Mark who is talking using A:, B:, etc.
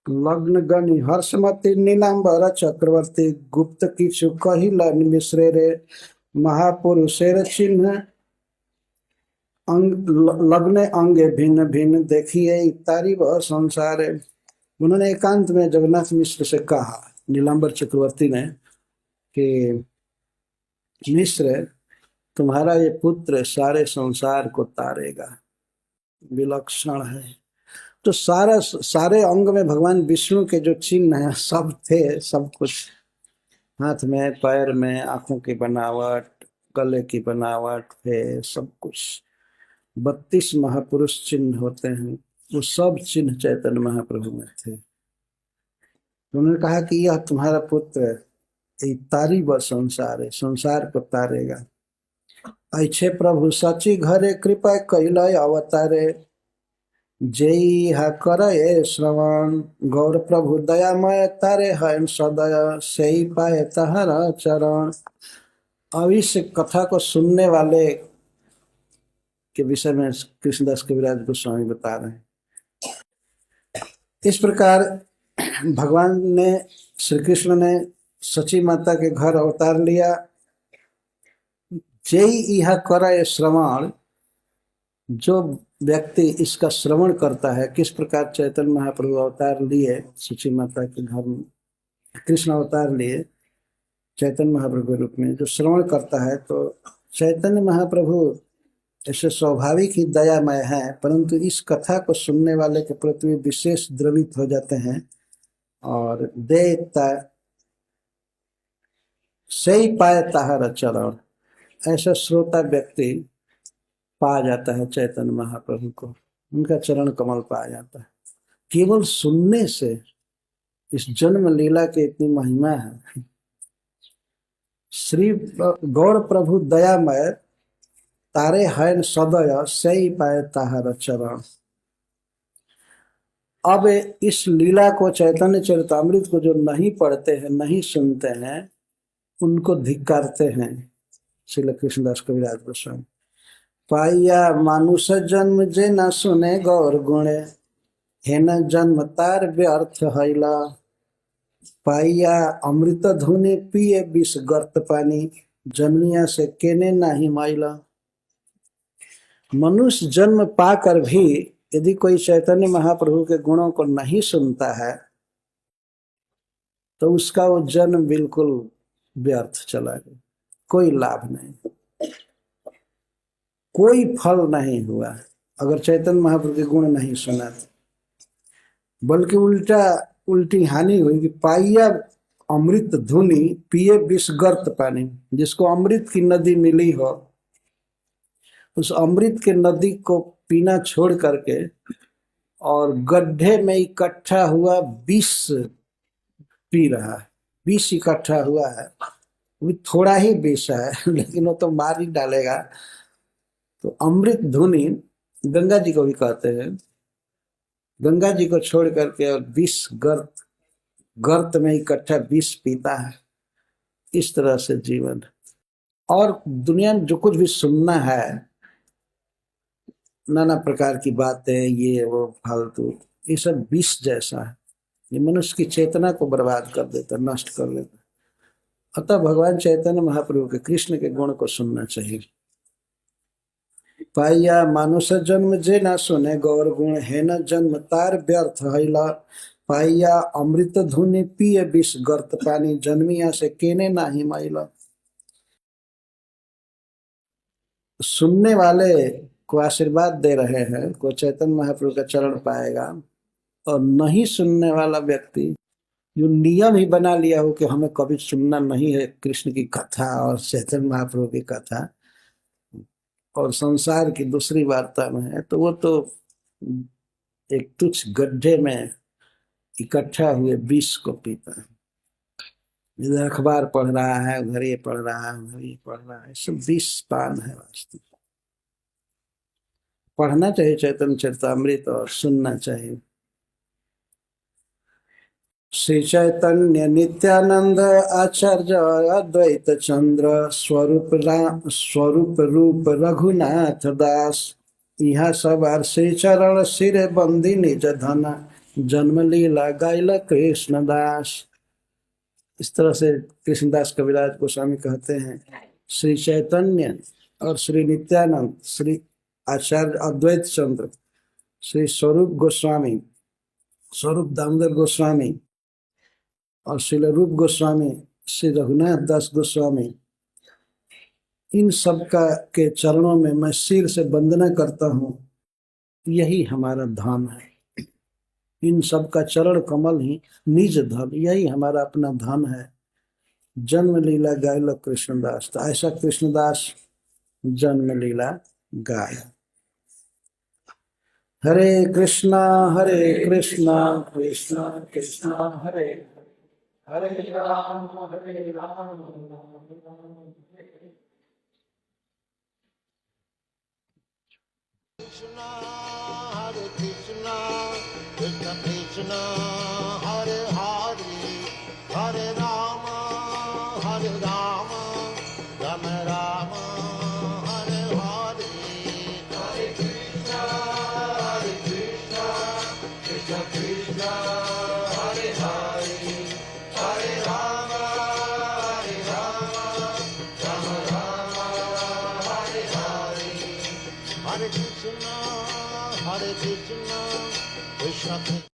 A: लग्न गणि हर्षमती नीलांबर चक्रवर्ती गुप्त किछु कहिलन मिश्रे रे महापुरुषेर चिन्ह लग्ने अंगे भिन्न भिन्न देखिए तारी वह संसार। उन्होंने एकांत में जगन्नाथ मिश्र से कहा, नीलांबर चक्रवर्ती ने, कि मिश्र, तुम्हारा ये पुत्र सारे संसार को तारेगा, विलक्षण है। तो सारे अंग में भगवान विष्णु के जो चिन्ह हैं सब थे, सब कुछ हाथ में, पैर में, आंखों की बनावट, गले की बनावट है, सब कुछ 32 महापुरुष चिन्ह होते हैं, वो सब चिन्ह चैतन्य महाप्रभु में थे। उन्होंने कहा कि यह तुम्हारा पुत्र तारी व संसार है, संसार को तारेगा। ऐछे प्रभु सची घरे कृपा कैलय अवतारे जय हा करे श्रवण गौर प्रभु दयामय तारे है सदय से पाए तहरा चरण। अब इस कथा को सुनने वाले के विषय में कृष्णदास कविराज गोस्वामी बता रहे हैं। इस प्रकार भगवान ने, श्री कृष्ण ने सची माता के घर अवतार लिया। जय यह करे श्रवण, जो व्यक्ति इसका श्रवण करता है, किस प्रकार चैतन्य महाप्रभु अवतार लिए सची माता के घर में, कृष्ण अवतार लिए चैतन्य महाप्रभु के रूप में, जो श्रवण करता है, तो चैतन्य महाप्रभु ऐसे स्वाभाविक ही दयामय है, परंतु इस कथा को सुनने वाले के प्रति विशेष द्रवित हो जाते हैं और देता सही पाए ताहर चरण, ऐसा श्रोता व्यक्ति पा जाता है चैतन्य महाप्रभु को, उनका चरण कमल पा जाता है। केवल सुनने से इस जन्म लीला की इतनी महिमा है। श्री गौर प्रभु दयामय तारे हैं सदय सही पाए ताहर चरण। अब इस लीला को, चैतन्य चरितामृत को जो नहीं पढ़ते हैं, नहीं सुनते हैं, उनको धिक्कारते हैं श्री कृष्णदास कविराज गोस्वामी। पाइया मानुष जन्म जे न सुने गौर गुणे हे न जन्म तार व्यर्थ हैला। पाइया अमृत धुने पिए विष गर्त पानी जन्मिया से केने नाही माइला। मनुष्य जन्म पाकर भी यदि कोई चैतन्य महाप्रभु के गुणों को नहीं सुनता है तो उसका वो जन्म बिल्कुल व्यर्थ चला गया, कोई लाभ नहीं, कोई फल नहीं हुआ अगर चैतन्य महाप्रभु के गुण नहीं सुना, बल्कि उल्टी हानि हुई कि पाइया अमृत धुनी पिए विष गर्त पानी। जिसको अमृत की नदी मिली हो, उस अमृत के नदी को पीना छोड़ करके और गड्ढे में इकट्ठा हुआ विष पी रहा है। विष इकट्ठा हुआ है, वो थोड़ा ही विष है लेकिन वो तो मार ही डालेगा। तो अमृत धुनी गंगा जी को भी कहते हैं, गंगा जी को छोड़ करके और विष गर्त में इकट्ठा विष पीता है। इस तरह से जीवन और दुनिया में जो कुछ भी सुनना है, नाना प्रकार की बातें, ये वो फालतू, ये सब विष जैसा है, ये मनुष्य की चेतना को बर्बाद कर देता, नष्ट कर देता। अतः भगवान चैतन्य महाप्रभु के, कृष्ण के गुण को सुनना चाहिए। पाइया मानुष जन्म जे ना सुने गौर गुण है न जन्म तार व्यर्थ हैला। पाइया अमृत धुनि पिए विष गर्त पानी जन्मिया से केने नाही माइला। सुनने वाले को आशीर्वाद दे रहे हैं, को चैतन्य महाप्रभु का चरण पाएगा, और नहीं सुनने वाला व्यक्ति जो नियम ही बना लिया हो कि हमें कभी सुनना नहीं है कृष्ण की कथा और चैतन्य महाप्रभु की कथा, और संसार की दूसरी वार्ता में है, तो वो तो एक तुच्छ गड्ढे में इकट्ठा हुए विष को पीता है। इधर अखबार पढ़ रहा है, उधर ये पढ़ रहा है, उधर ये पढ़ रहा है, सब विष पान है। वास्तव पढ़ना चाहिए चैतन्य चरितामृत और सुनना चाहिए। श्री चैतन्य नित्यानंद आचार्य अद्वैत चंद्र स्वरूप रूप रघुनाथ दास। यहाँ सवार श्री चरण सिर बंदी निज धन जन्म लीला गाइला कृष्णदास। इस तरह से कृष्णदास कविराज गोस्वामी कहते हैं। श्री चैतन्य और श्री नित्यानंद, श्री आचार्य अद्वैत चंद्र, श्री स्वरूप गोस्वामी, स्वरूप दामोदर गोस्वामी और श्री रूप गोस्वामी, श्री रघुनाथ दास गोस्वामी, इन सब का के चरणों में मैं सिर से वंदना करता हूँ। यही हमारा धाम है। इन सब का चरण कमल ही निज धन, यही हमारा अपना धन है। जन्म लीला गायला कृष्णदास। तो ऐसा कृष्णदास जन्म लीला गाया। हरे Krishna Krishna Krishna Hare Hare Ram
B: Krishna, Hare Krishna, Krishna Krishna, Hare Hare, Hare Rama, Rama Rama, Hare Hare. Hare Krishna, Krishna Krishna, Hare Hare, Hare Rama, Rama Rama, Hare Hare. Hare Krishna, Krishna Krishna.